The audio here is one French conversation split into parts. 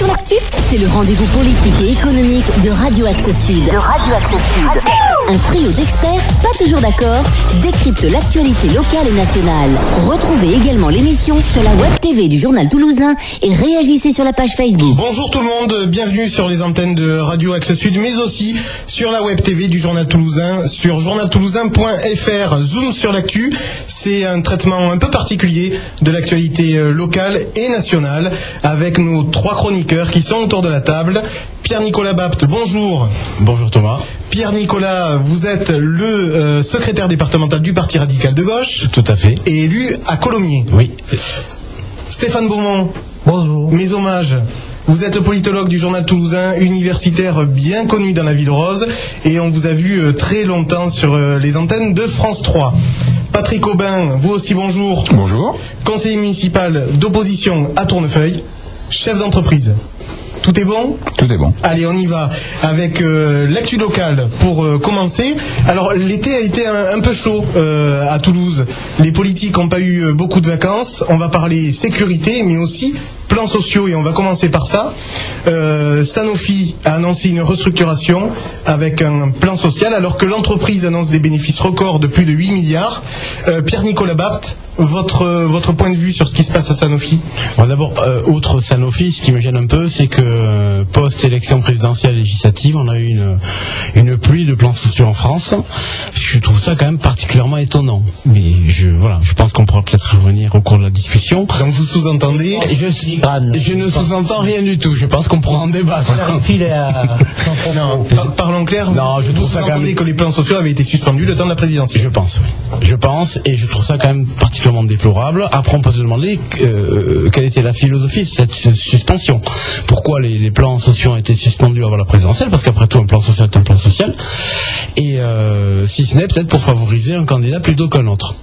sur l'actu, c'est le rendez-vous politique et économique de Radio Axe Sud. Un trio d'experts, pas toujours d'accord, décrypte l'actualité locale et nationale. Retrouvez également l'émission sur la web TV du Journal Toulousain et réagissez sur la page Facebook. Bonjour tout le monde, bienvenue sur les antennes de Radio Axe Sud, mais aussi sur la web TV du Journal Toulousain, sur journaltoulousain.fr. Zoom sur l'actu, c'est un traitement un peu particulier de l'actualité locale et nationale, avec nos trois chroniqueurs qui sont autour de la table. Pierre-Nicolas Bapt, bonjour. Bonjour Thomas. Pierre-Nicolas, vous êtes le secrétaire départemental du Parti radical de gauche. Tout à fait. Et élu à Colomiers. Oui. Stéphane Beaumont. Bonjour. Mes hommages. Vous êtes le politologue du Journal Toulousain, universitaire bien connu dans la ville rose, et on vous a vu très longtemps sur les antennes de France 3. Patrick Aubin, vous aussi bonjour. Bonjour. Conseiller municipal d'opposition à Tournefeuille, chef d'entreprise. Tout est bon ? Tout est bon. Allez, on y va avec l'actu locale pour commencer. Alors, l'été a été un peu chaud à Toulouse. Les politiques n'ont pas eu beaucoup de vacances. On va parler sécurité, mais aussi plans sociaux, et on va commencer par ça. Sanofi a annoncé une restructuration avec un plan social, alors que l'entreprise annonce des bénéfices records de plus de 8 milliards. Pierre-Nicolas Bapt, votre point de vue sur ce qui se passe à Sanofi? Bon, d'abord, outre Sanofi, ce qui me gêne un peu, c'est que post-élection présidentielle législative, on a eu une pluie de plans sociaux en France. Je trouve ça quand même particulièrement étonnant. Mais je pense qu'on pourra peut-être revenir au cours de la discussion. Donc vous sous-entendez? Je ne sous-entends rien du tout. Je pense qu'on pourra en débattre. Non, parlons clair. Non, je trouve ça quand même que les plans sociaux avaient été suspendus le temps de la présidentielle. Je pense, oui. Je pense, et je trouve ça quand même particulièrement déplorable. Après, on peut se demander quelle était la philosophie de cette suspension. Pourquoi les plans sociaux ont été suspendus avant la présidentielle? Parce qu'après tout, un plan social est un plan social. Et si ce n'est peut-être pour favoriser un candidat plutôt qu'un autre.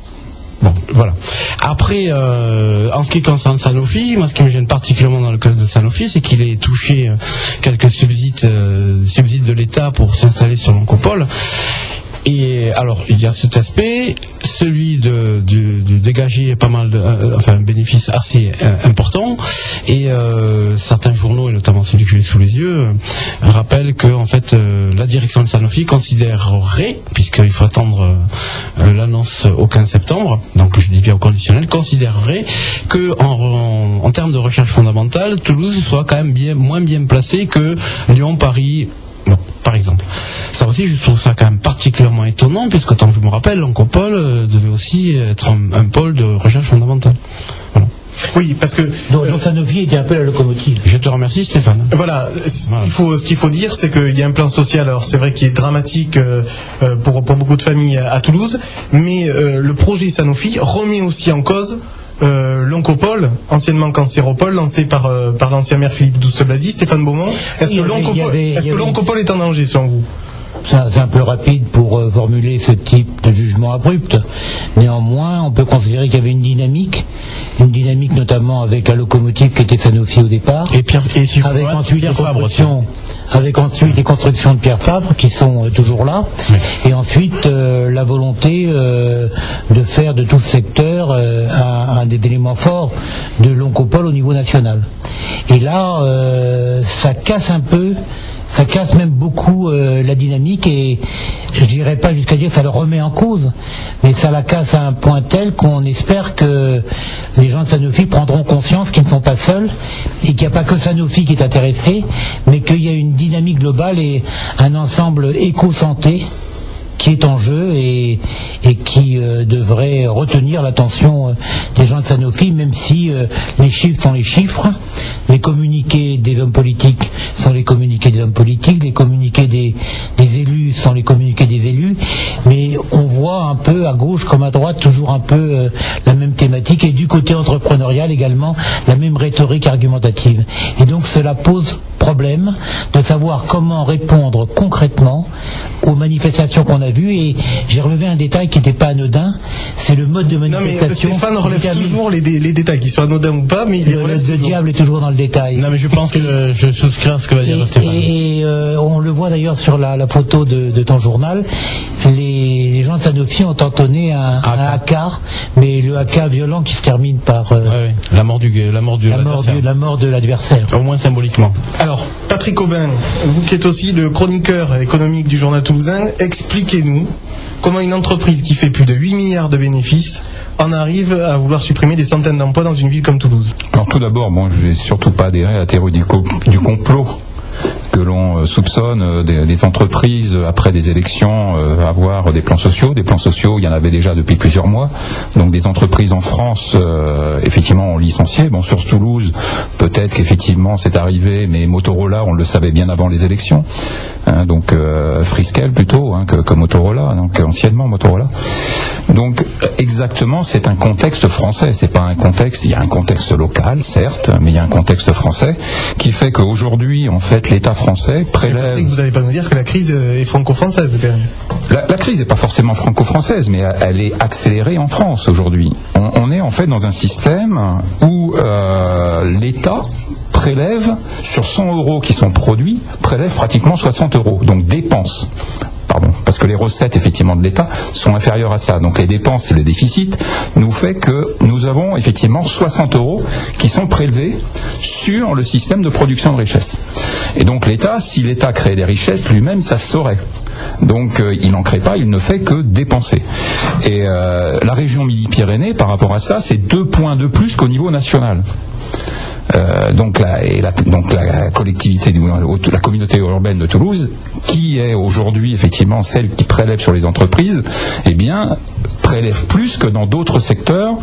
Bon, voilà. Après, en ce qui concerne Sanofi, moi, ce qui me gêne particulièrement dans le cas de Sanofi, c'est qu'il ait touché quelques subsides de l'État pour s'installer sur l'Oncopole. Et alors, il y a cet aspect, celui de dégager pas mal un bénéfice assez important. Et certains journaux, et notamment celui que j'ai sous les yeux, rappellent que en fait la direction de Sanofi considérerait, puisqu'il faut attendre l'annonce au 15 septembre, donc je dis bien au conditionnel, considérerait que en termes de recherche fondamentale, Toulouse soit quand même moins bien placé que Lyon, Paris. Bon, par exemple. Ça aussi, je trouve ça quand même particulièrement étonnant, puisque tant que je me rappelle, l'Oncopole devait aussi être un pôle de recherche fondamentale. Voilà. Oui, parce que donc Sanofi était un peu la locomotive. Je te remercie, Stéphane. Voilà. Ce qu'il faut dire, c'est qu'il y a un plan social. Alors c'est vrai qu'il est dramatique pour beaucoup de familles à Toulouse, mais le projet Sanofi remet aussi en cause l'Oncopole, anciennement Cancéropole, lancé par l'ancien maire Philippe Douste-Blazy. Stéphane Beaumont, est-ce que l'Oncopole est en danger selon vous? C'est un peu rapide pour formuler ce type de jugement abrupt. Néanmoins, on peut considérer qu'il y avait une dynamique notamment avec la locomotive qui était Sanofi au départ, avec ensuite les constructions de Pierre Fabre qui sont toujours là, et ensuite la volonté de faire de tout ce secteur un des éléments forts de l'Oncopole au niveau national. Et là, ça casse un peu. Ça casse même beaucoup la dynamique, et je dirais pas jusqu'à dire que ça le remet en cause, mais ça la casse à un point tel qu'on espère que les gens de Sanofi prendront conscience qu'ils ne sont pas seuls et qu'il n'y a pas que Sanofi qui est intéressé, mais qu'il y a une dynamique globale et un ensemble éco-santé qui est en jeu et qui devrait retenir l'attention des gens de Sanofi, même si les chiffres sont les chiffres, les communiqués des hommes politiques sont les communiqués des hommes politiques, les communiqués des élus sont les communiqués des élus, mais on voit un peu à gauche comme à droite toujours un peu la même thématique, et du côté entrepreneurial également la même rhétorique argumentative. Et donc cela pose problème de savoir comment répondre concrètement aux manifestations qu'on a vues. Et j'ai relevé un détail qui n'était pas anodin, c'est le mode de manifestation. Non mais Stéphane relève toujours les détails, qu'ils soient anodins ou pas, mais il relève toujours. Le diable est toujours dans le détail. Non mais je pense que je souscris à ce que va dire Stéphane. Et on le voit d'ailleurs sur la photo de ton journal, les gens de Sanofi ont entonné un haka, mais le haka violent qui se termine par la mort de l'adversaire. Au moins symboliquement. Alors, Patrick Aubin, vous qui êtes aussi le chroniqueur économique du journal toulousain, expliquez-nous comment une entreprise qui fait plus de 8 milliards de bénéfices en arrive à vouloir supprimer des centaines d'emplois dans une ville comme Toulouse. Alors tout d'abord, je ne vais surtout pas adhérer à la théorie du complot que l'on soupçonne des entreprises après des élections avoir des plans sociaux. Des plans sociaux, il y en avait déjà depuis plusieurs mois. Donc des entreprises en France, effectivement, ont licencié. Bon, sur Toulouse, peut-être qu'effectivement c'est arrivé, mais Motorola, on le savait bien avant les élections. Donc Friskel plutôt que Motorola, donc anciennement Motorola. Donc exactement, c'est un contexte français. C'est pas un contexte. Il y a un contexte local, certes, mais il y a un contexte français qui fait qu'aujourd'hui, en fait, l'État français prélève. Patrick, vous n'allez pas nous dire que la crise est franco-française quand même. La crise n'est pas forcément franco-française, mais elle est accélérée en France aujourd'hui. On est en fait dans un système où l'État prélève sur 100 euros qui sont produits, prélève pratiquement 60 euros, donc dépense. Parce que les recettes effectivement de l'État sont inférieures à ça. Donc les dépenses et le déficit nous fait que nous avons effectivement 60 euros qui sont prélevés sur le système de production de richesses. Et donc l'État, si l'État crée des richesses, lui-même ça se saurait. Donc il n'en crée pas, il ne fait que dépenser. Et la région Midi-Pyrénées, par rapport à ça, c'est 2 points de plus qu'au niveau national. Donc la collectivité, la communauté urbaine de Toulouse, qui est aujourd'hui effectivement celle qui prélève sur les entreprises, eh bien prélève plus que dans d'autres secteurs,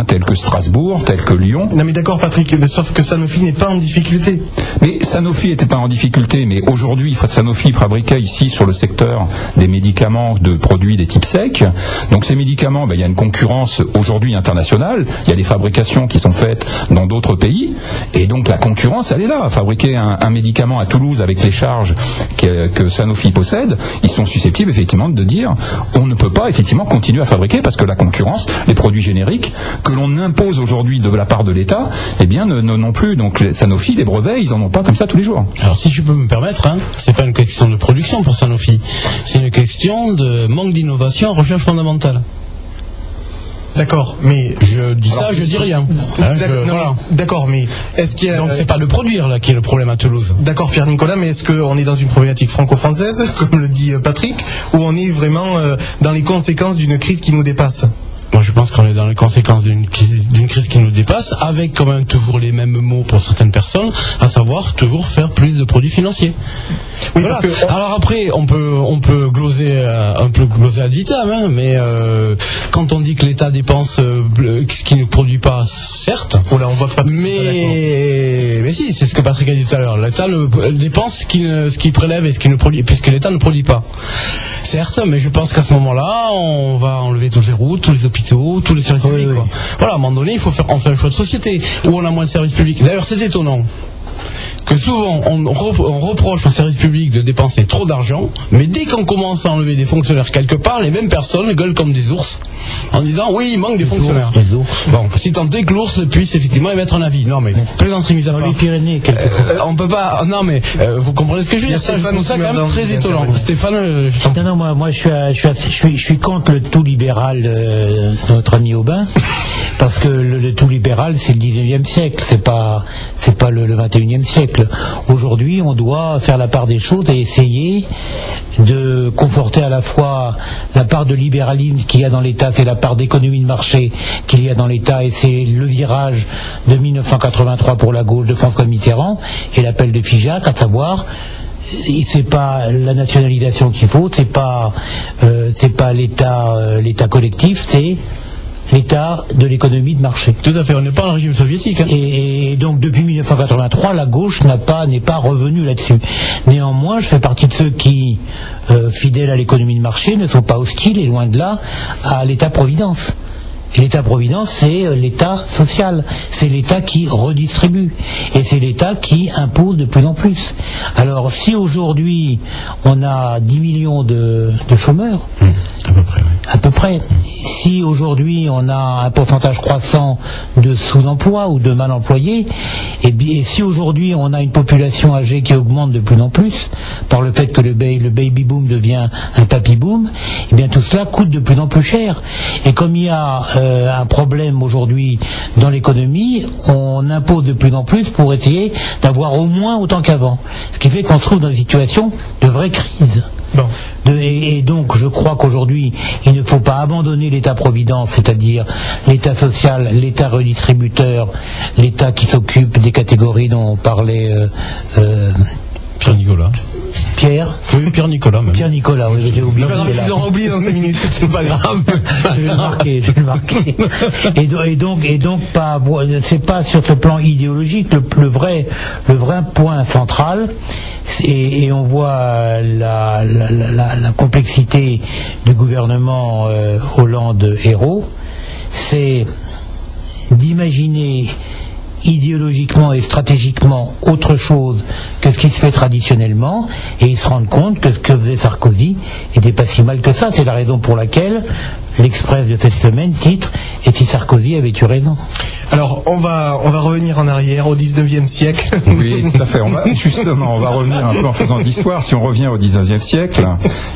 tels que Strasbourg, tels que Lyon. Non mais d'accord Patrick, mais sauf que Sanofi n'est pas en difficulté. Mais Sanofi n'était pas en difficulté, mais aujourd'hui Sanofi fabriquait ici sur le secteur des médicaments de produits des types secs. Donc ces médicaments, il y a une concurrence aujourd'hui internationale, il y a des fabrications qui sont faites dans d'autres pays, et donc la concurrence elle est là. Fabriquer un médicament à Toulouse avec les charges que Sanofi possède, ils sont susceptibles effectivement de dire on ne peut pas effectivement continuer à fabriquer parce que la concurrence, les produits génériques que l'on impose aujourd'hui de la part de l'État, eh bien non plus. Donc Sanofi, les brevets, ils en ont pas comme ça tous les jours. Alors si je peux me permettre, c'est pas une question de production pour Sanofi, c'est une question de manque d'innovation en recherche fondamentale. D'accord, mais je dis ça, je dis rien. Voilà. D'accord, mais est-ce qu'il y a... Donc c'est pas le produire là qui est le problème à Toulouse. D'accord, Pierre-Nicolas, mais est-ce qu'on est dans une problématique franco-française, comme le dit Patrick, ou on est vraiment dans les conséquences d'une crise qui nous dépasse ? Moi je pense qu'on est dans les conséquences d'une crise qui nous dépasse, avec quand même toujours les mêmes mots pour certaines personnes, à savoir toujours faire plus de produits financiers. Oui, voilà. Alors après, on peut gloser un peu gloser ad vitam, mais quand on dit que l'État dépense ce qui ne produit pas, certes. Oh là, on voit pas. Mais si, c'est ce que Patrick a dit tout à l'heure. L'État dépense ce qu'il prélève et ce qu'il ne produit, puisque l'État ne produit pas. Certes, mais je pense qu'à ce moment-là, on va enlever toutes les routes, tous les hôpitaux, tous les services publics. Quoi. Voilà, à un moment donné, on fait un choix de société où on a moins de services publics. D'ailleurs, c'est étonnant que souvent on reproche aux services publics de dépenser trop d'argent, mais dès qu'on commence à enlever des fonctionnaires quelque part, les mêmes personnes gueulent comme des ours en disant oui, il manque des fonctionnaires. Bon, si tant est que l'ours puisse effectivement émettre un avis. Non mais plaisanterie mise à part. Dans les Pyrénées, on peut pas. Non mais vous comprenez ce que je veux dire. Ça, je trouve ça quand même très étonnant. Stéphane, non, moi je suis contre le tout libéral de notre ami Aubin, parce que le tout libéral c'est le 19e siècle, c'est pas le 21e siècle. Aujourd'hui, on doit faire la part des choses et essayer de conforter à la fois la part de libéralisme qu'il y a dans l'État, c'est la part d'économie de marché qu'il y a dans l'État, et c'est le virage de 1983 pour la gauche de François Mitterrand et l'appel de Figeac, à savoir c'est pas la nationalisation qu'il faut, c'est pas l'État collectif, c'est l'État de l'économie de marché. Tout à fait, on n'est pas un régime soviétique. Et donc depuis 1983, la gauche n'est pas revenue là-dessus. Néanmoins, je fais partie de ceux qui, fidèles à l'économie de marché, ne sont pas hostiles, et loin de là, à l'État-providence. Et l'État-providence, c'est l'État social. C'est l'État qui redistribue. Et c'est l'État qui impose de plus en plus. Alors, si aujourd'hui, on a 10 millions de chômeurs, à peu près, oui. à peu près, si aujourd'hui on a un pourcentage croissant de sous-emploi ou de mal employés, et si aujourd'hui on a une population âgée qui augmente de plus en plus, par le fait que le baby boom devient un papy boom, et bien tout cela coûte de plus en plus cher. Et comme il y a un problème aujourd'hui dans l'économie, on impose de plus en plus pour essayer d'avoir au moins autant qu'avant. Ce qui fait qu'on se trouve dans une situation de vraie crise. Bon. Et donc je crois qu'aujourd'hui il ne faut pas abandonner l'État-providence, c'est-à-dire l'État social, l'État redistributeur, l'État qui s'occupe des catégories dont parlait Pierre-Nicolas. Pierre Pierre-Nicolas même. Pierre-Nicolas, oui, j'ai oublié. Il l'aura oublié dans 5 minutes. C'est pas grave. Je vais le marquer. Et donc pas, c'est pas sur ce plan idéologique le vrai point central. Et on voit la complexité du gouvernement Hollande-Hérault, c'est d'imaginer idéologiquement et stratégiquement autre chose que ce qui se fait traditionnellement, et ils se rendent compte que ce que faisait Sarkozy n'était pas si mal que ça. C'est la raison pour laquelle l'Express de cette semaine titre « Et si Sarkozy avait eu raison ?» Alors, on va revenir en arrière au 19e siècle. Oui, tout à fait. On va revenir un peu en faisant de l'histoire. Si on revient au 19e siècle,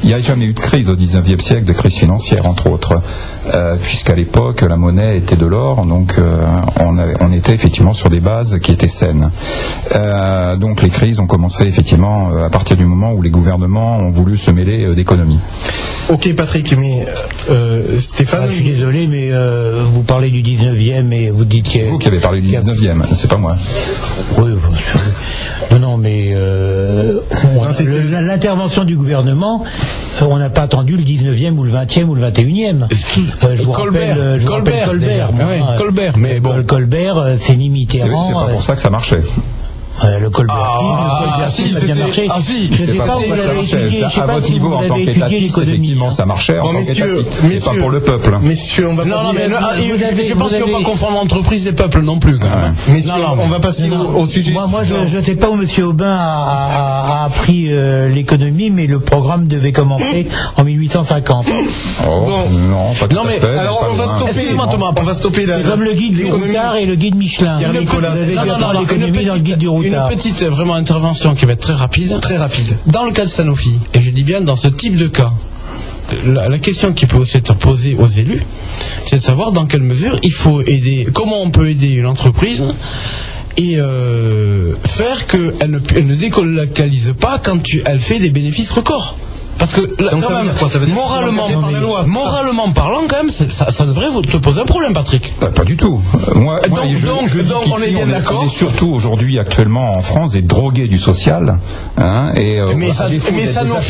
il n'y a jamais eu de crise au 19e siècle, de crise financière, entre autres. Puisqu'à l'époque, la monnaie était de l'or, donc on était effectivement sur des bases qui étaient saines. Donc les crises ont commencé effectivement à partir du moment où les gouvernements ont voulu se mêler d'économie. Ok Patrick, mais Stéphane... je suis désolé, mais vous parlez du 19e et vous dites que... C'est vous qui avez parlé du 19e, c'est pas moi. Oui, non, mais l'intervention du gouvernement, on n'a pas attendu le 19e ou le 20e ou le 21e. Je vous rappelle Colbert. Colbert, mais bon. Colbert, c'est ni Mitterrand. C'est pas pour ça que ça marchait. Le Colbert ça a bien marché. Je ne sais pas où vous avez étudié, je sais pas si vous avez étudié l'économie. Effectivement, ça marchait en tant qu'étatiste, mais pas pour le peuple. Messieurs, on va je pense qu'on va pas confondre l'entreprise et peuple non plus. Messieurs, on va passer au sujet. Moi, je ne sais pas où M. Aubin a appris l'économie, mais le programme devait commencer en 1850. Non, pas tout à fait. Alors, on va stopper là. C'est comme le guide du routard et le guide Michelin. Pierre-Nicolas, vous avez dû apprendre l'économie dans le guide du routard. Une petite vraiment intervention qui va être très rapide. Très rapide. Dans le cas de Sanofi, et je dis bien dans ce type de cas, la question qui peut aussi être posée aux élus, c'est de savoir dans quelle mesure il faut aider, comment on peut aider une entreprise et faire qu'elle ne délocalise pas quand elle fait des bénéfices records. Parce que ça veut dire moralement parlant, quand même, ça devrait te poser un problème, Patrick. Pas du tout. Moi, on est bien d'accord. On est surtout aujourd'hui, actuellement, en France, des drogués du social. Mais Sanofi a donc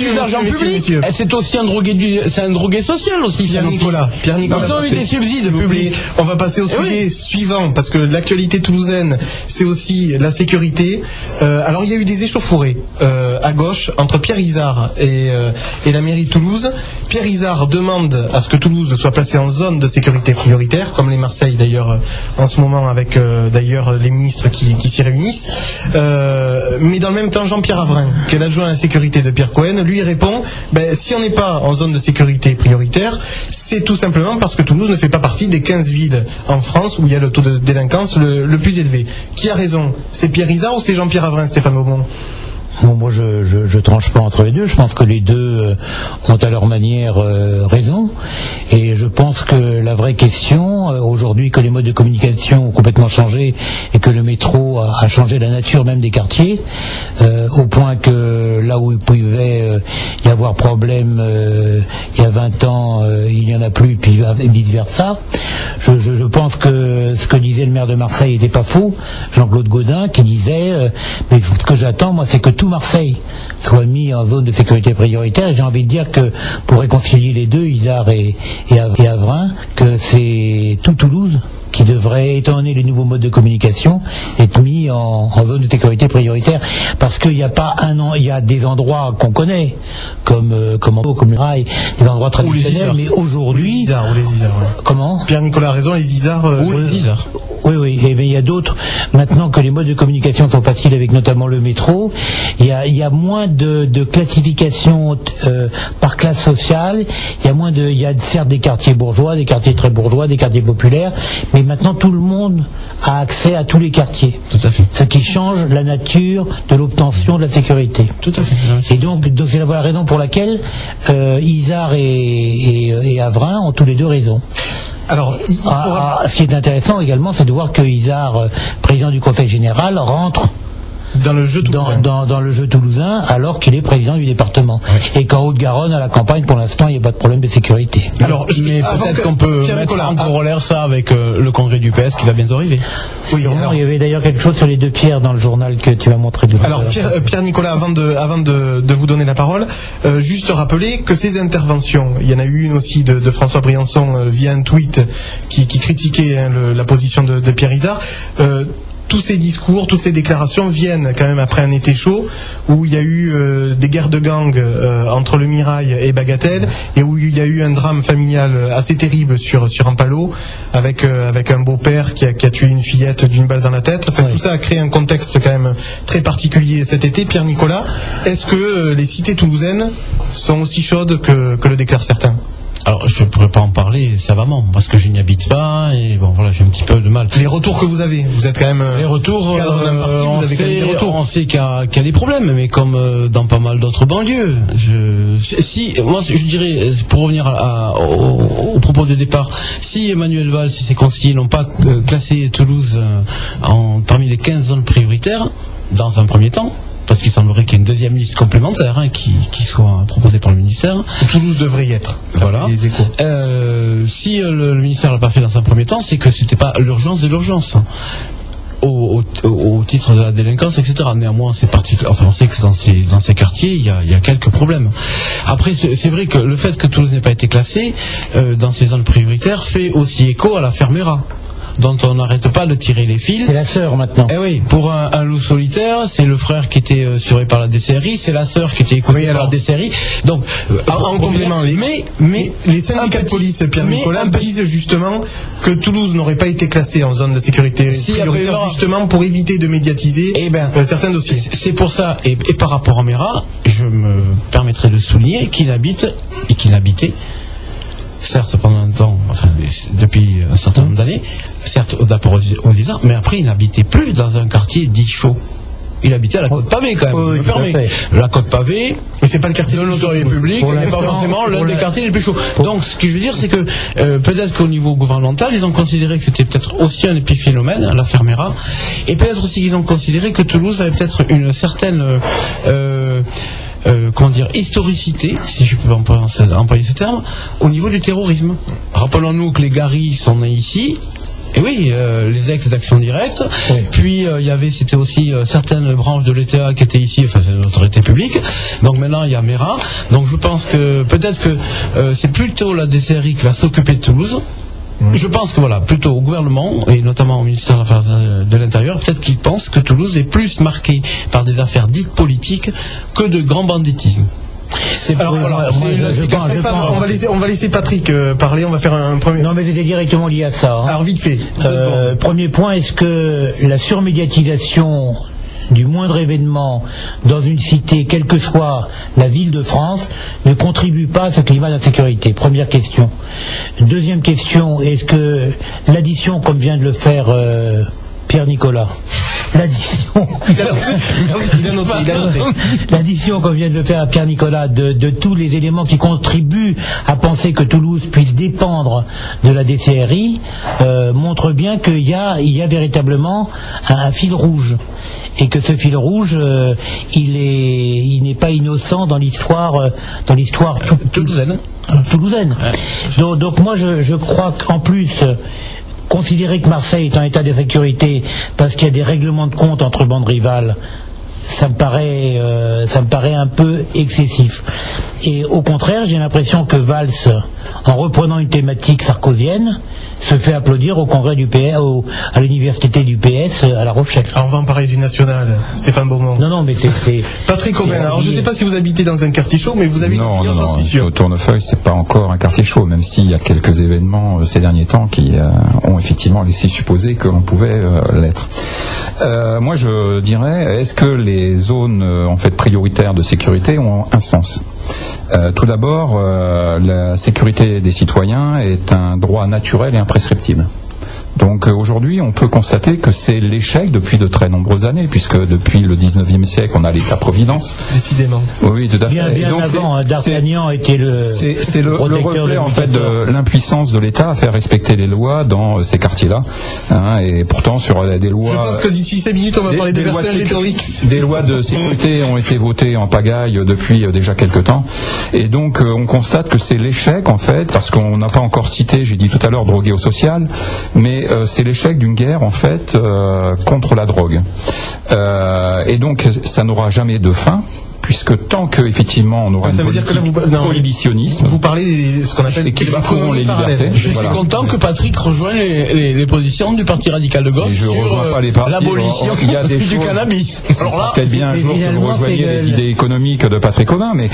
eu d'argent public. C'est aussi un drogué social aussi. Pierre-Nicolas. Ils ont eu des subsides publics. On va passer au sujet suivant, parce que l'actualité toulousaine, c'est aussi la sécurité. Alors, il y a eu des échauffourées à gauche entre Pierre Izard et la mairie de Toulouse. Pierre Izard demande à ce que Toulouse soit placée en zone de sécurité prioritaire, comme les Marseille d'ailleurs en ce moment, avec d'ailleurs les ministres qui s'y réunissent. Mais dans le même temps, Jean-Pierre Avrin, qui est l'adjoint à la sécurité de Pierre Cohen, lui répond si on n'est pas en zone de sécurité prioritaire, c'est tout simplement parce que Toulouse ne fait pas partie des 15 villes en France où il y a le taux de délinquance le plus élevé. Qui a raison? C'est Pierre Izard ou c'est Jean-Pierre Avrin, Stéphane Beaumont? Bon, moi je tranche pas entre les deux. Je pense que les deux ont à leur manière raison. Et je pense que la vraie question, aujourd'hui que les modes de communication ont complètement changé et que le métro a changé la nature même des quartiers, au point que là où il pouvait y avoir problème il y a 20 ans, il n'y en a plus, puis vice versa. Je pense que ce que disait le maire de Marseille n'était pas faux, Jean-Claude Gaudin, qui disait mais ce que j'attends, moi, c'est que tout Marseille soit mis en zone de sécurité prioritaire. Et j'ai envie de dire que pour réconcilier les deux, Izard et Avrin, que c'est tout Toulouse qui devrait, étant donné les nouveaux modes de communication, être mis en zone de sécurité prioritaire, parce qu'il n'y a pas il y a des endroits qu'on connaît, comme le rail, des endroits traditionnels, mais aujourd'hui... Les isards, ouais. Comment ? Pierre-Nicolas a raison, les isards... les isards. Oui, et il y a d'autres, maintenant que les modes de communication sont faciles avec notamment le métro, il y a moins de classification par classe sociale, il y a certes des quartiers bourgeois, des quartiers très bourgeois, des quartiers populaires, mais maintenant tout le monde a accès à tous les quartiers. Tout à fait. Ce qui change la nature de l'obtention de la sécurité. Tout à fait. Et donc c'est la raison pour laquelle Isard et Avrin ont tous les deux raison. Alors, ce qui est intéressant également, c'est de voir que Isard, président du Conseil général, rentre dans le jeu toulousain, dans le jeu toulousain, alors qu'il est président du département. Oui. Et qu'en Haute-Garonne, à la campagne, pour l'instant, il n'y a pas de problème de sécurité. Alors, mais peut-être qu'on peut mettre en corollaire ça avec le congrès du PS qui va bientôt arriver. Oui, alors, il y avait d'ailleurs quelque chose sur les deux pierres dans le journal que tu m'as montré. Alors, Pierre-Nicolas, avant de vous donner la parole, juste rappeler que ces interventions, il y en a eu une aussi de François Briançon via un tweet qui critiquait la position de Pierre Isard. Tous ces discours, toutes ces déclarations viennent quand même après un été chaud où il y a eu des guerres de gangs entre le Mirail et Bagatelle, et où il y a eu un drame familial assez terrible sur Ampalo avec un beau-père qui a tué une fillette d'une balle dans la tête. Enfin, tout ça a créé un contexte quand même très particulier cet été. Pierre-Nicolas, est-ce que les cités toulousaines sont aussi chaudes que le déclarent certains ? Alors, je ne pourrais pas en parler savamment, parce que je n'y habite pas, et bon, voilà, j'ai un petit peu de mal. Les retours que vous avez, vous êtes quand même... Les retours, on sait qu'il y a des problèmes, mais comme dans pas mal d'autres banlieues. Moi, je dirais, pour revenir au propos de départ, si Emmanuel Valls et ses conseillers n'ont pas classé Toulouse parmi les 15 zones prioritaires, dans un premier temps, parce qu'il semblerait qu'il y ait une deuxième liste complémentaire qui soit proposée par le ministère. Toulouse devrait y être. Voilà. Les échos. Si le ministère l'a pas fait dans un premier temps, c'est que c'était pas l'urgence de l'urgence. Au titre de la délinquance, etc. Néanmoins, c'est particulier. Enfin, on sait que dans ces quartiers, il y a quelques problèmes. Après, c'est vrai que le fait que Toulouse n'ait pas été classée dans ces zones prioritaires fait aussi écho à la Fermera, dont on n'arrête pas de tirer les fils. C'est la sœur maintenant. Eh oui, pour un loup solitaire, c'est le frère qui était surveillé par la DCRI, c'est la sœur qui était écoutée par la DCRI. Donc, en complément, mais les syndicats de police, Pierre-Nicolas, disent justement que Toulouse n'aurait pas été classée en zone de sécurité prioritaire, justement pour éviter de médiatiser certains dossiers. C'est pour ça, et par rapport à Mera, je me permettrai de souligner qu'il habite et qu'il habitait, certes pendant un temps, enfin depuis un certain nombre d'années, certes d'apport aux Isards, mais après il n'habitait plus dans un quartier dit chaud. Il habitait à la Côte Pavée quand même, je me permets. La Côte Pavée, mais c'est pas le quartier de notoriété publique, mais pas forcément l'un des quartiers les plus chauds. Donc ce que je veux dire, c'est que peut-être qu'au niveau gouvernemental, ils ont considéré que c'était peut-être aussi un épiphénomène, la Fermera, et peut-être aussi qu'ils ont considéré que Toulouse avait peut-être une certaine historicité, si je peux employer ce terme, au niveau du terrorisme. Rappelons-nous que les Garis sont nés ici. Et oui, les ex d'Action Directe. Oui. Puis c'était aussi certaines branches de l'État qui étaient ici, enfin c'est l'autorité publique. Donc maintenant il y a Mera. Donc je pense que peut-être que c'est plutôt la DCRI qui va s'occuper de Toulouse. Je pense que plutôt au gouvernement et notamment au ministère de l'Intérieur, peut-être qu'ils pensent que Toulouse est plus marquée par des affaires dites politiques que de grand banditisme. On va laisser Patrick parler, on va faire un premier... Non mais c'était directement lié à ça. Alors vite fait. Premier point, est-ce que la surmédiatisation du moindre événement dans une cité, quelle que soit la ville de France, ne contribue pas à ce climat d'insécurité? Première question. Deuxième question, est-ce que l'addition, comme vient de le faire Pierre-Nicolas, l'addition qu'on vient de le faire à Pierre-Nicolas de tous les éléments qui contribuent à penser que Toulouse puisse dépendre de la DCRI montre bien qu'il y a véritablement un fil rouge, et que ce fil rouge il n'est pas innocent dans l'histoire toulousaine. Ouais, donc moi je crois qu'en plus considérer que Marseille est en état d'insécurité parce qu'il y a des règlements de compte entre bandes rivales, ça me paraît un peu excessif. Et au contraire, j'ai l'impression que Valls, en reprenant une thématique sarkozienne, se fait applaudir au congrès du PS, à l'université du PS à La Rochelle. Alors on va en parler du national, Stéphane Beaumont. Non, mais c'est Patrick Aubin, alors je ne sais pas si vous habitez dans un quartier chaud, mais vous avez Non, j'en suis sûr. Tournefeuille, c'est pas encore un quartier chaud, même s'il y a quelques événements ces derniers temps qui ont effectivement laissé supposer que l'on pouvait l'être. Moi, je dirais, est-ce que les zones en fait prioritaires de sécurité ont un sens ? Tout d'abord, la sécurité des citoyens est un droit naturel et imprescriptible. Donc aujourd'hui, on peut constater que c'est l'échec depuis de très nombreuses années, puisque depuis le 19e siècle, on a l'État-providence. Décidément. Oui, tout à fait. Bien donc avant, D'Artagnan était le reflet en fait de l'impuissance de l'État à faire respecter les lois dans ces quartiers-là. Et pourtant, sur des lois... Je pense que d'ici 5 minutes, on va parler des Vercingétorix. Des lois de sécurité ont été votées en pagaille depuis déjà quelques temps. Et donc, on constate que c'est l'échec, en fait, parce qu'on n'a pas encore cité, j'ai dit tout à l'heure, drogué au social, mais c'est l'échec d'une guerre en fait contre la drogue. Et donc ça n'aura jamais de fin, puisque tant que effectivement on aura une politique prohibitionnisme, vous parlez de ce qu'on appelle qui bafoueront les libertés. Je suis content que Patrick rejoigne les positions du Parti radical de gauche sur l'abolition du cannabis. Alors là, peut-être bien un jour que vous rejoignez les idées économiques de Patrick Aubin, mais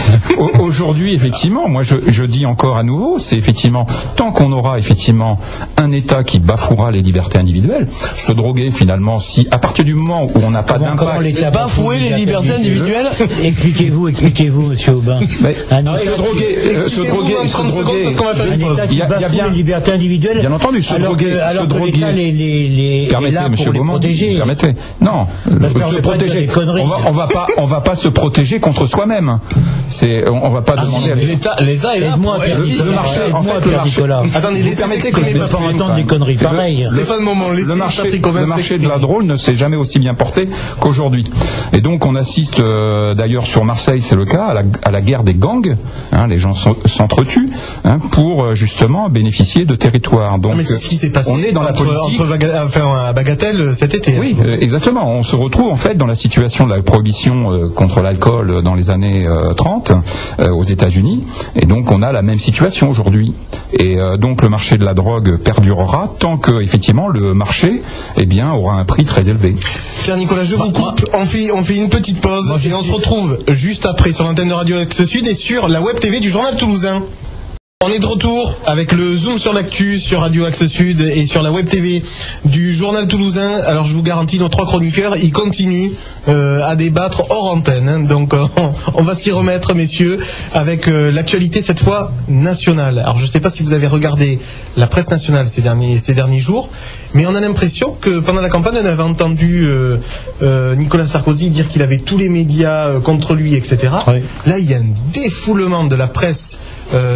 aujourd'hui effectivement, moi je dis encore à nouveau, c'est effectivement tant qu'on aura effectivement un État qui bafouera les libertés individuelles, se droguer finalement, si à partir du moment où on n'a pas d'impact, bafouer les libertés individuelles. Expliquez-vous, monsieur Aubin. Se droguer en 30 secondes parce qu'on va faire une pause. Il y a bien les libertés individuelles. Bien entendu, se droguer. Permettez, monsieur Beaumont. Permettez. Non, se protéger. On va pas se protéger contre soi-même. On va pas demander à l'État est là. Le marché, en fait, le marché. Attendez, permettez que je ne peux pas entendre des conneries pareilles. Stéphane Beaumont, le marché de la drogue ne s'est jamais aussi bien porté qu'aujourd'hui. Et donc, on assiste d'ailleurs sur Marseille, c'est le cas, à la guerre des gangs. Les gens s'entretuent pour justement bénéficier de territoires. Donc, mais c'est ce qui s'est passé on est dans la politique à Bagatelle cet été. Oui, exactement. On se retrouve en fait dans la situation de la prohibition contre l'alcool dans les années 30 aux États-Unis, et donc on a la même situation aujourd'hui. Et donc le marché de la drogue perdurera tant que effectivement le marché aura un prix très élevé. Tiens Nicolas, je vous coupe. On fait une petite pause et on se retrouve juste après sur l'antenne de Radio Axe Sud et sur la web TV du Journal Toulousain. On est de retour avec le zoom sur l'actu sur Radio Axe Sud et sur la web TV du Journal Toulousain. Alors je vous garantis, nos 3 chroniqueurs, ils continuent à débattre hors antenne. Donc on va s'y remettre, messieurs, avec l'actualité cette fois nationale. Alors je ne sais pas si vous avez regardé la presse nationale ces derniers jours, mais on a l'impression que pendant la campagne, on avait entendu Nicolas Sarkozy dire qu'il avait tous les médias contre lui, etc. Oui. Là, il y a un défoulement de la presse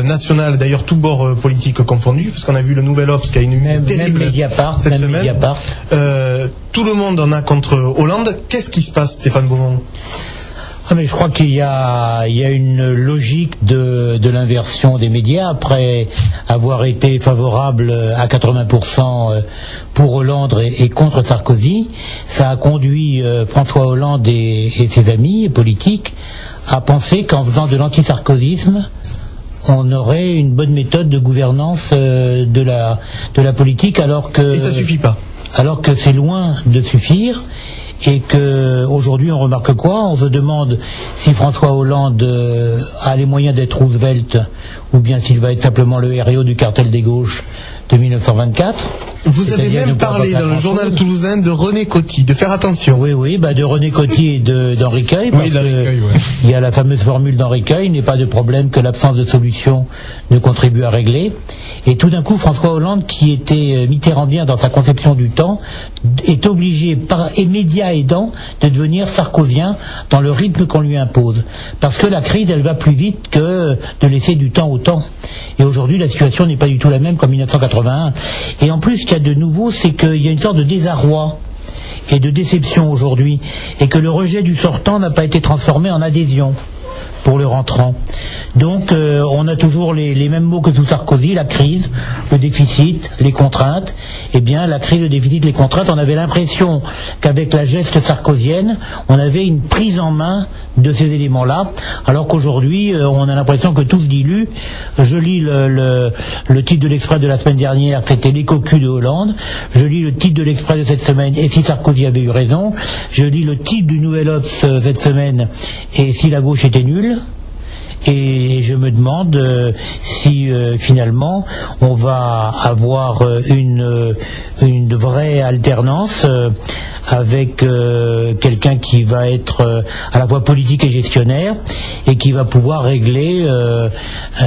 nationale, d'ailleurs tout bord politique confondu, parce qu'on a vu le Nouvel Obs qui a une terrible cette semaine. Mediapart. Tout le monde en a contre Hollande. Qu'est-ce qui se passe, Stéphane Beaumont ? Mais je crois qu'il y a une logique de l'inversion des médias. Après avoir été favorable à 80% pour Hollande et contre Sarkozy, ça a conduit François Hollande et ses amis politiques à penser qu'en faisant de l'anti-sarkozisme, on aurait une bonne méthode de gouvernance de la politique, alors que... Et ça suffit pas. Alors que c'est loin de suffire, et que aujourd'hui on remarque quoi ? On se demande si François Hollande a les moyens d'être Roosevelt, ou bien s'il va être simplement le héros du cartel des gauches de 1924. Vous avez même parlé dans le Journal Toulousain de René Coty, de faire attention. Oui, de René Coty et d'Henri Queuille, parce il y a la fameuse formule d'Henri Queuille, il n'est pas de problème que l'absence de solution ne contribue à régler. Et tout d'un coup, François Hollande, qui était mitterrandien dans sa conception du temps, est obligé, par médias aidants, de devenir sarkozien dans le rythme qu'on lui impose. Parce que la crise, elle va plus vite que de laisser du temps au temps. Et aujourd'hui, la situation n'est pas du tout la même qu'en 1981. Et en plus, ce qu'il y a de nouveau, c'est qu'il y a une sorte de désarroi et de déception aujourd'hui, et que le rejet du sortant n'a pas été transformé en adhésion pour le rentrant. Donc on a toujours les mêmes mots que sous Sarkozy, la crise, le déficit, les contraintes. Eh bien la crise, le déficit, les contraintes, on avait l'impression qu'avec la geste sarkozienne, on avait une prise en main de ces éléments-là, alors qu'aujourd'hui, on a l'impression que tout se dilue. Je lis le titre de l'Express de la semaine dernière, c'était les cocus de Hollande. Je lis le titre de l'Express de cette semaine, et si Sarkozy avait eu raison. Je lis le titre du Nouvel Obs cette semaine, et si la gauche était nulle. Et je me demande si finalement on va avoir une vraie alternance avec quelqu'un qui va être à la fois politique et gestionnaire et qui va pouvoir régler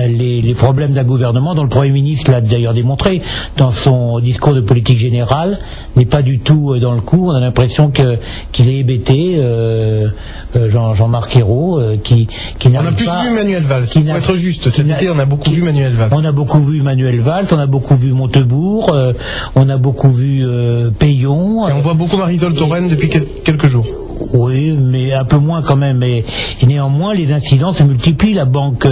les problèmes d'un gouvernement dont le Premier ministre l'a d'ailleurs démontré dans son discours de politique générale, n'est pas du tout dans le coup. On a l'impression qu'il est hébété, Jean-Marc Ayrault, qui n'arrive pas... On a plus vu Manuel Valls, pour être juste, cet été on a beaucoup vu Manuel Valls. On a beaucoup vu Manuel Valls, on a beaucoup vu Montebourg, on a beaucoup vu Payon. Et on voit beaucoup Marisol Touraine depuis quelques jours. Oui, mais un peu moins quand même. Et néanmoins, les incidents se multiplient. La banque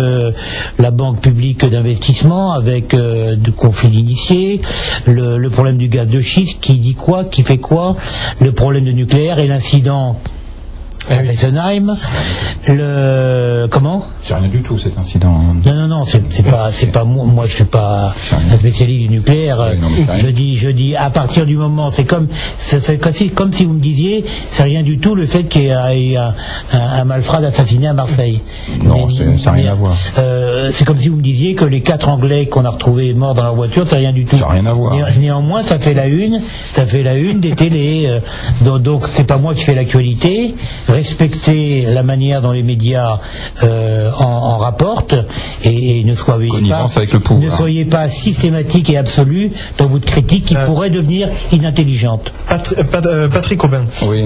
publique d'investissement avec de conflits d'initiés, le problème du gaz de schiste, qui dit quoi, qui fait quoi, le problème de nucléaire et l'incident à Fessenheim, comment? C'est rien du tout cet incident. Non, c'est pas moi je suis pas un spécialiste du nucléaire. Oui, non, je dis à partir du moment, c'est comme si vous me disiez, c'est rien du tout le fait qu'il y ait un malfrat assassiné à Marseille. Non, ça n'a rien à voir. C'est comme si vous me disiez que les 4 Anglais qu'on a retrouvés morts dans leur voiture, c'est rien du tout. Ça n'a rien à voir. Néanmoins, ça fait la une des télés. Donc c'est pas moi qui fais l'actualité. Respectez la manière dont les médias en rapportent et ne soyez pas systématique et absolu dans votre critique qui pourrait devenir inintelligente. Patrick Aubin, oui.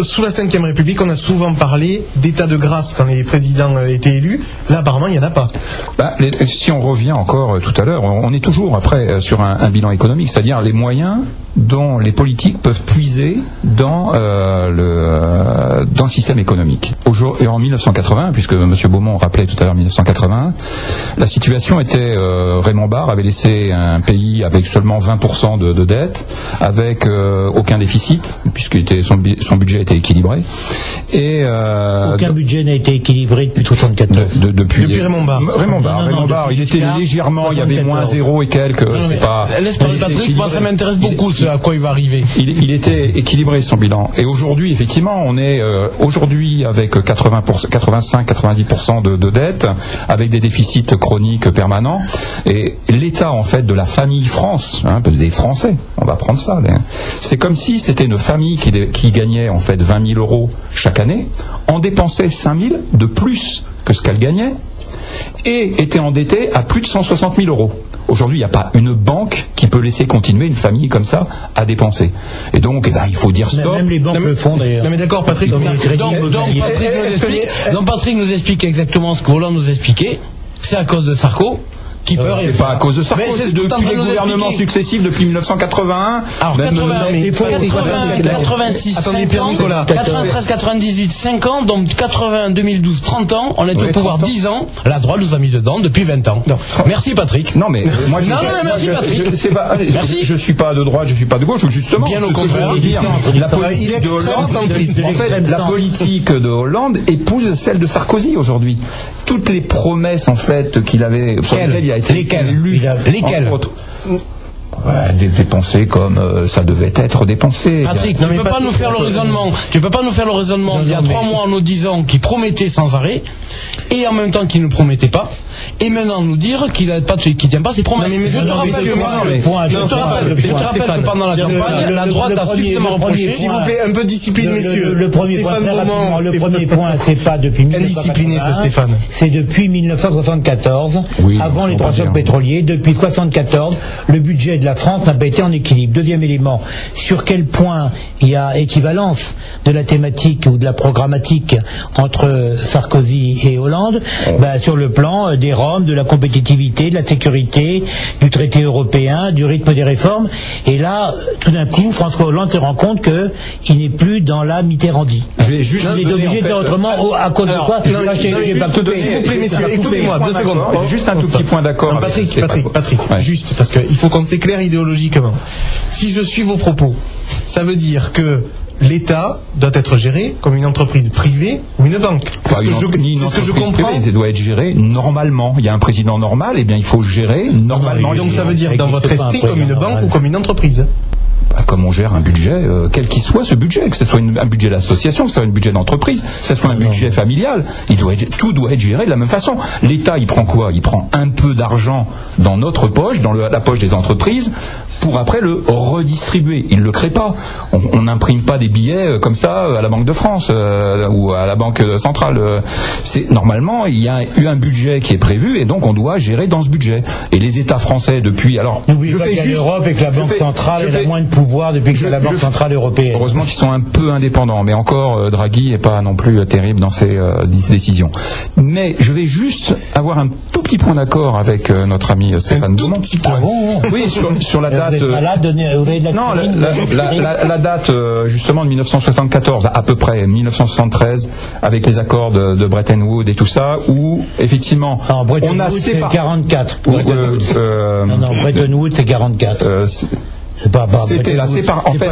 Sous la Ve République, on a souvent parlé d'état de grâce quand les présidents étaient élus. Là, apparemment, il n'y en a pas. Si on revient encore tout à l'heure, on est toujours après sur un bilan économique, c'est-à-dire les moyens dont les politiques peuvent puiser dans le système économique. Et en 1980, puisque M. Beaumont rappelait tout à l'heure 1980, la situation était Raymond Barre avait laissé un pays avec seulement 20% de dette, avec aucun déficit, puisque son budget était équilibré. Et aucun budget n'a été équilibré depuis 1974. Depuis Raymond Barre. Raymond Barre, il était légèrement, il y avait moins 0 et quelques. C'est pas. Laisse parler Patrick, moi ça m'intéresse beaucoup à quoi il va arriver. Il était équilibré son bilan. Et aujourd'hui, effectivement, on est aujourd'hui avec 85-90% de dette, avec des déficits chroniques permanents. Et l'état en fait de la famille France, des Français, on va prendre ça. C'est comme si c'était une famille qui gagnait en fait 20 000 euros chaque année, en dépensait 5 000 de plus que ce qu'elle gagnait, et était endettée à plus de 160 000 euros. Aujourd'hui, il n'y a pas une banque qui peut laisser continuer une famille comme ça à dépenser. Et donc, il faut dire stop. Même les banques le font d'ailleurs. Non mais d'accord, Patrick. Donc Patrick nous explique exactement ce que Hollande nous expliquait. C'est à cause de Sarko. C'est pas à cause de Sarko, c'est depuis les gouvernements successifs depuis 1981. Alors 86, attendez, Pierre Nicolas. 93, 98, 5 ans, donc 80, 2012, 30 ans, on est au pouvoir 10 ans, la droite nous a mis dedans depuis 20 ans. Non. Merci Patrick. Non mais moi merci Patrick. Je suis pas de droite, je suis pas de gauche, justement. Bien au contraire. La politique de Hollande, en fait, la politique de Hollande épouse celle de Sarkozy aujourd'hui. Toutes les promesses en fait qu'il avait, Lesquelles dépenser comme ça devait être dépensé. Patrick, tu peux pas nous faire le raisonnement. Tu peux pas nous faire le raisonnement d'il y a 3 mois en nous disant qu'il promettait sans arrêt et en même temps qu'il ne promettait pas. Et maintenant nous dire qu'il tient pas ses promesses. Je te rappelle que pendant la campagne, la droite a suffisamment reproché. S'il vous plaît, un peu de discipline, messieurs. Le premier point, c'est pas depuis 1994. C'est depuis 1974, avant les 3 chocs pétroliers. Depuis 1974, le budget de la France n'a pas été en équilibre. Deuxième élément, sur quel point il y a équivalence de la thématique ou de la programmatique entre Sarkozy et Hollande, sur le plan des Roms, de la compétitivité, de la sécurité, du traité européen, du rythme des réformes. Et là, tout d'un coup, François Hollande se rend compte qu'il n'est plus dans la Mitterrandie. Il est obligé de faire autrement à cause de quoi. S'il vous plaît, messieurs, écoutez-moi 2 secondes. Juste un tout petit point d'accord. Patrick, juste parce qu'il faut qu'on s'éclaire idéologiquement. Si je suis vos propos, ça veut dire que l'État doit être géré comme une entreprise privée ou une banque. C'est ce que je comprends. Ça doit être géré normalement. Il y a un président normal, et bien il faut gérer normalement. Donc ça veut dire dans votre esprit comme une banque ou comme une entreprise. Comme on gère un budget, quel qu'il soit ce budget, que ce soit un budget d'association, que ce soit un budget d'entreprise, que ce soit un budget familial, tout doit être géré de la même façon. L'État, il prend quoi? Il prend un peu d'argent dans notre poche, dans la poche des entreprises, pour après le redistribuer. Il ne le crée pas. On n'imprime pas des billets comme ça à la Banque de France ou à la Banque centrale. Normalement, il y a eu un budget qui est prévu et donc on doit gérer dans ce budget. Et les États français depuis... Alors, n'oubliez pas qu'il y a l'Europe et que la Banque centrale a moins de pouvoir depuis que la Banque centrale européenne. Heureusement qu'ils sont un peu indépendants, mais encore Draghi n'est pas non plus terrible dans ses décisions. Mais je vais juste avoir un tout petit point d'accord avec notre ami Stéphane Beaumont. Oui, sur la date. Non, la date justement de 1974, à peu près 1973, avec les accords de Bretton Woods et tout ça, où effectivement on a séparé. C'est 44. Bretton Woods c'est 44. C'était la séparation. En fait,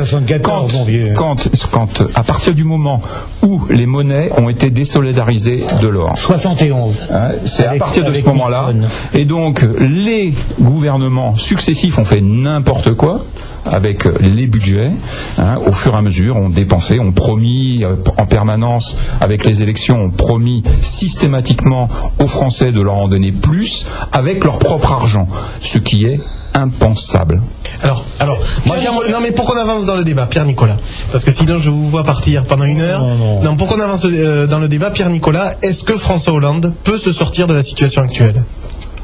quand à partir du moment où les monnaies ont été désolidarisées de l'or. 71. C'est à partir de ce moment-là. Et donc, les gouvernements successifs ont fait n'importe quoi avec les budgets. Au fur et à mesure, ont dépensé, ont promis en permanence, avec les élections, ont promis systématiquement aux Français de leur en donner plus avec leur propre argent. Ce qui est impensable. Alors, non mais pour qu'on avance dans le débat, Pierre-Nicolas, parce que sinon je vous vois partir pendant une heure. Non, pour qu'on avance dans le débat, Pierre-Nicolas, est-ce que François Hollande peut se sortir de la situation actuelle?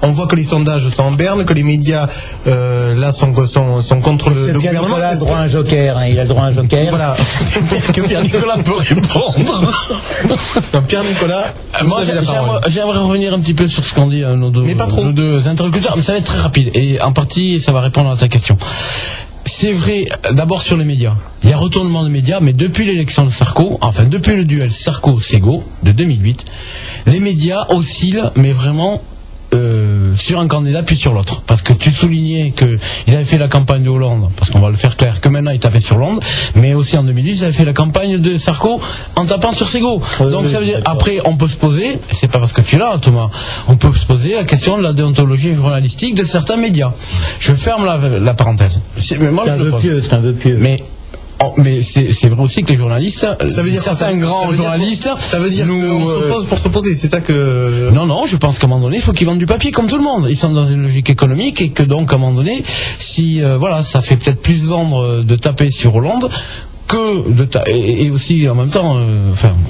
On voit que les sondages sont en berne, que les médias là sont contre le gouvernement. Il a le droit à un joker, il a le droit à un joker. Voilà. Que Pierre-Nicolas peut répondre. Donc Pierre-Nicolas, moi j'aimerais revenir un petit peu sur ce qu'ont dit nos deux interlocuteurs, mais ça va être très rapide et en partie ça va répondre à ta question. C'est vrai, d'abord sur les médias. Il y a retournement des médias, mais depuis l'élection de Sarko, enfin depuis le duel Sarko-Sego de 2008, les médias oscillent, mais vraiment sur un candidat puis sur l'autre, parce que tu soulignais qu'il avait fait la campagne de Hollande, parce qu'on va le faire clair que maintenant il tapait sur Hollande, mais aussi en 2010 il avait fait la campagne de Sarko en tapant sur Sego. Donc ça veut dire, après on peut se poser, c'est pas parce que tu es là Thomas, on peut se poser la question de la déontologie journalistique de certains médias. Je ferme la parenthèse. C'est un vœu pieux. Mais c'est vrai aussi que les journalistes, certains grands journalistes, ça veut dire qu'on s'oppose pour s'opposer, c'est ça que... Non, je pense qu'à un moment donné, il faut qu'ils vendent du papier comme tout le monde. Ils sont dans une logique économique et que donc à un moment donné, si ça fait peut-être plus vendre de taper sur Hollande et aussi en même temps,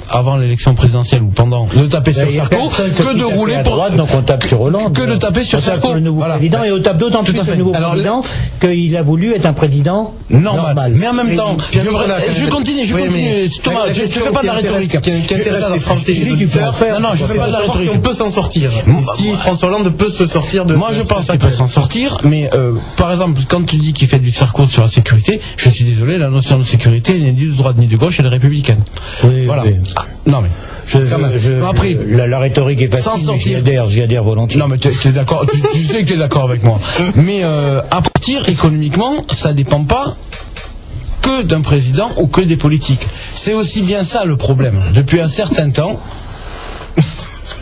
avant l'élection présidentielle ou pendant, de taper sur Sarko, que de rouler pour droite, donc on tape sur Hollande, que de taper sur Sarko, le nouveau président, et on tape d'autant plus le nouveau président qu'il a voulu être un président normal. Mais en même temps, je continue. Thomas, je ne fais pas de la rhétorique. Ce qui intéresse les Français, les auditeurs, non, je fais pas de la rhétorique. Si on peut s'en sortir. Si François Hollande peut se sortir de... Moi, je pense qu'il peut s'en sortir, mais par exemple, quand tu dis qu'il fait du Sarko sur la sécurité, je suis désolé, la notion de sécurité n'est ni de droite ni de gauche, elle est républicaine. Oui, voilà. Oui. Non mais après, la rhétorique est facile, j'y adhère volontiers. Non mais t'es d'accord, tu sais que t'es d'accord avec moi. Mais à partir économiquement, ça dépend pas que d'un président ou que des politiques. C'est aussi bien ça le problème. Depuis un certain temps.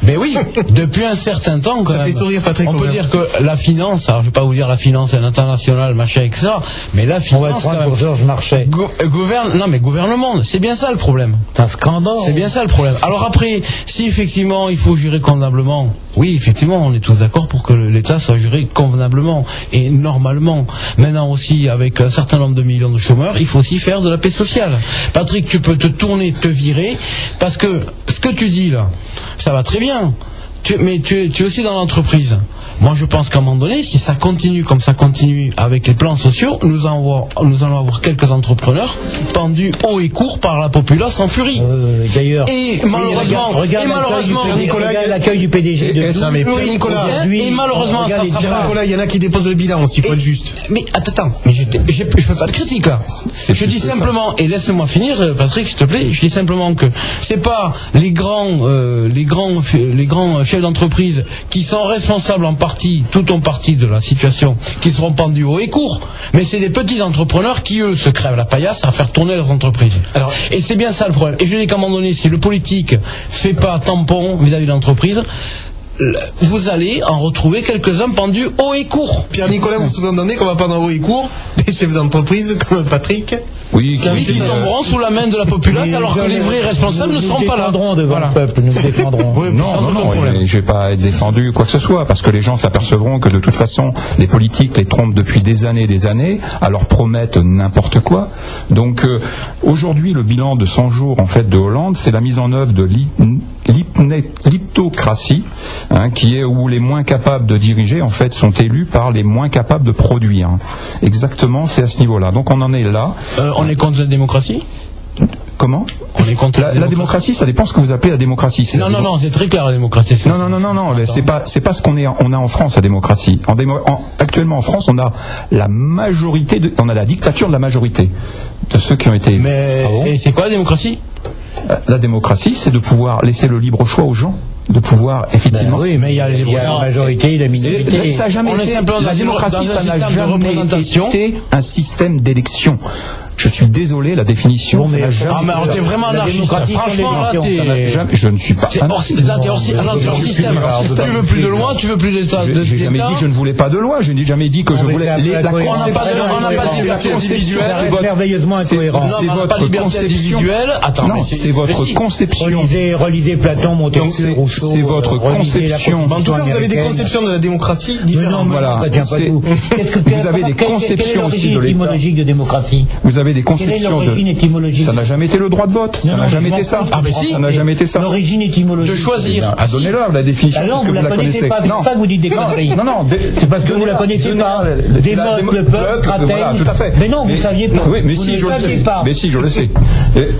Mais oui, depuis un certain temps, quand ça même, fait sourire Patrick, on peut dire que la finance, alors je vais pas vous dire la finance internationale, machin, etc., mais la finance, on va prendre pour Georges Marchais. Gouverne le monde. C'est bien ça le problème. C'est un scandale. C'est bien ça le problème. Alors après, si effectivement il faut gérer convenablement, oui, effectivement, on est tous d'accord pour que l'État soit géré convenablement et normalement. Maintenant aussi, avec un certain nombre de millions de chômeurs, il faut aussi faire de la paix sociale. Patrick, tu peux te tourner, te virer, parce que ce que tu dis là, ça va très bien, mais tu es aussi dans l'entreprise. Moi, je pense qu'à un moment donné, si ça continue comme ça continue avec les plans sociaux, nous allons avoir quelques entrepreneurs pendus haut et court par la populace en furie. D'ailleurs, et malheureusement, Nicolas, l'accueil du PDG de non mais Nicolas, et malheureusement, ça sera pas. Nicolas, il y en a qui déposent le bilan, s'il faut être juste. Mais attends, mais je fais pas de critique là. Je dis simplement, et laisse-moi finir, Patrick, s'il te plaît. Je dis simplement que c'est pas les grands chefs d'entreprise qui sont responsables en partie partie de la situation qui seront pendus haut et court, mais c'est des petits entrepreneurs qui, eux, se crèvent la paillasse à faire tourner leurs entreprises. Alors, et c'est bien ça le problème. Et je dis qu'à un moment donné, si le politique fait pas tampon vis-à-vis de l'entreprise, vous allez en retrouver quelques-uns pendus haut et court. Pierre-Nicolas, vous sous-entendez qu'on va prendre en haut et court des chefs d'entreprise comme Patrick? Oui, qui tomberont sous la main de la populace, alors que les vrais responsables ne seront pas là. Nous défendrons devant le peuple, nous défendrons. Oui, non, je vais pas être défendu quoi que ce soit, parce que les gens s'apercevront que de toute façon, les politiques les trompent depuis des années, à leur promettent n'importe quoi. Donc aujourd'hui, le bilan de 100 jours en fait de Hollande, c'est la mise en œuvre de l'hypocratie, qui est où les moins capables de diriger en fait sont élus par les moins capables de produire. Exactement, c'est à ce niveau-là. Donc on en est là. On est contre la démocratie ? Comment ? On est contre la démocratie, ça dépend ce que vous appelez la démocratie. Non, c'est très clair la démocratie. Non, c'est pas ce qu'on a en France, la démocratie. Actuellement en France, on a la majorité, on a la dictature de la majorité de ceux qui ont été élus. Et c'est quoi la démocratie ? La démocratie, c'est de pouvoir laisser le libre choix aux gens, de pouvoir effectivement. Oui, mais il y a la majorité et la minorité. Ça n'a jamais été, la démocratie, ça n'a jamais été un système d'élection. Je suis désolé, la définition. Mais alors t'es vraiment anarchiste. Franchement, là, je ne suis pas. T'es hors système. Tu veux plus de loi, tu veux plus d'État. J'ai jamais dit que je ne voulais pas de loi. Je n'ai jamais dit que je voulais. On n'a pas de liberté individuelle. C'est merveilleusement incohérent. On n'a pas de liberté individuelle. Attends, mais c'est votre conception. Relisez Platon, Montesquieu, Rousseau. C'est votre conception. En tout cas, vous avez des conceptions de la démocratie différentes. Voilà. Vous avez des conceptions aussi de l'État. De démocratie. Vous avez des conceptions de. Ça n'a jamais été le droit de vote. Ça n'a jamais été ça. Ah, mais si. Ça n'a jamais été ça. L'origine étymologique. De choisir. Donnez-leur la définition. Non, vous la connaissez pas. C'est pour ça que vous dites des conneries. Non. C'est parce que vous la connaissez pas. Démos, le peuple, Crataigne. Tout à fait. Mais non, vous ne saviez pas. Oui, mais si, je le sais. Mais si, je le sais.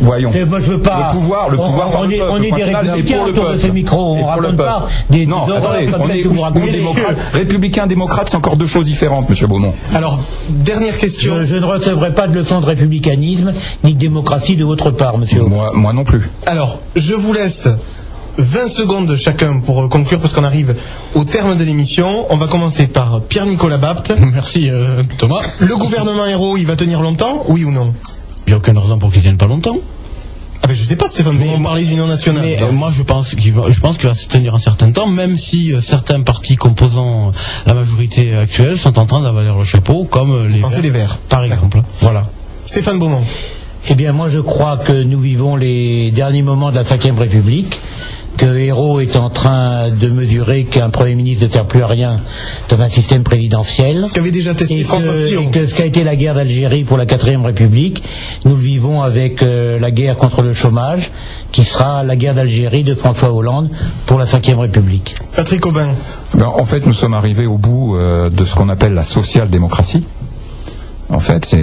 Voyons. Moi, je veux pas. Le pouvoir. On est des républicains autour de ce micro. On raconte pas des horreurs comme celles que vous racontez. Républicain, démocrate, c'est encore deux choses différentes, monsieur Beaumont. Alors, dernière question. Je ne recevrai pas de leçons de républicanisme ni de démocratie de votre part, monsieur. Moi non plus. Alors, je vous laisse 20 secondes chacun pour conclure, parce qu'on arrive au terme de l'émission. On va commencer par Pierre-Nicolas Bapt. Merci Thomas. Le gouvernement Ayrault, il va tenir longtemps, oui ou non ? Il n'y a aucune raison pour qu'il tienne pas longtemps. Ah ben je sais pas, Stéphane, on parlait d'union nationale. Mais moi je pense qu'il va se tenir un certain temps, même si certains partis composant la majorité actuelle sont en train d'avaler le chapeau, comme les Verts, par exemple. Voilà. Stéphane Beaumont. Eh bien, moi, je crois que nous vivons les derniers moments de la Ve République, que Ayrault est en train de mesurer qu'un Premier ministre ne sert plus à rien dans un système présidentiel. Ce qu'avait déjà testé François Fillon. Et que ce qu'a été la guerre d'Algérie pour la 4ème République, nous le vivons avec la guerre contre le chômage, qui sera la guerre d'Algérie de François Hollande pour la 5e République. Patrick Aubin. En fait, nous sommes arrivés au bout de ce qu'on appelle la social-démocratie. En fait,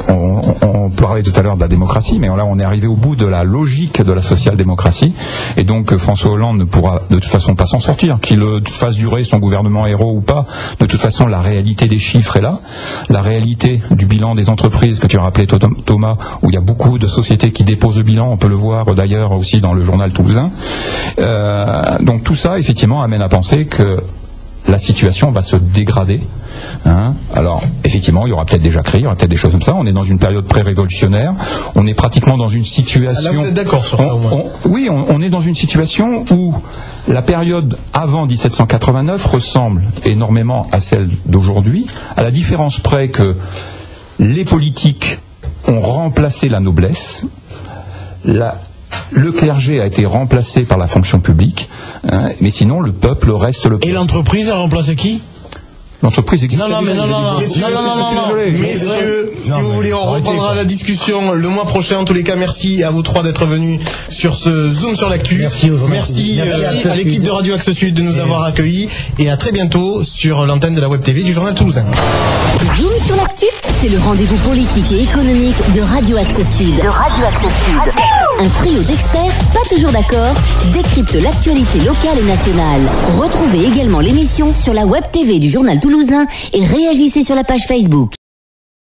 on parlait tout à l'heure de la démocratie, mais là, on est arrivé au bout de la logique de la social-démocratie. Et donc, François Hollande ne pourra de toute façon pas s'en sortir. Qu'il fasse durer son gouvernement Ayrault ou pas, de toute façon, la réalité des chiffres est là. La réalité du bilan des entreprises que tu as rappelé, Thomas, où il y a beaucoup de sociétés qui déposent le bilan. On peut le voir d'ailleurs aussi dans le journal toulousain. Donc, tout ça, effectivement, amène à penser que la situation va se dégrader. Alors, effectivement, il y aura peut-être déjà cris, il y aura peut-être des choses comme ça. On est dans une période pré-révolutionnaire. On est pratiquement dans une situation. Là, vous êtes d'accord sur ça, au moins. Oui, on est dans une situation où la période avant 1789 ressemble énormément à celle d'aujourd'hui, à la différence près que les politiques ont remplacé la noblesse. Le clergé a été remplacé par la fonction publique, mais sinon le peuple reste le peuple. Et l'entreprise a remplacé qui ? L'entreprise existe. Non, Messieurs, si vous voulez, on reprendra la discussion le mois prochain. En tous les cas, merci à vous trois d'être venus sur ce Zoom sur l'actu. Merci à l'équipe de Radio Axe Sud de nous avoir accueillis, et à très bientôt sur l'antenne de la Web TV du Journal Toulousain. Zoom sur l'actu, c'est le rendez-vous politique et économique de Radio Axe Sud. Un trio d'experts, pas toujours d'accord, décrypte l'actualité locale et nationale. Retrouvez également l'émission sur la Web TV du Journal Toulousain et réagissez sur la page Facebook.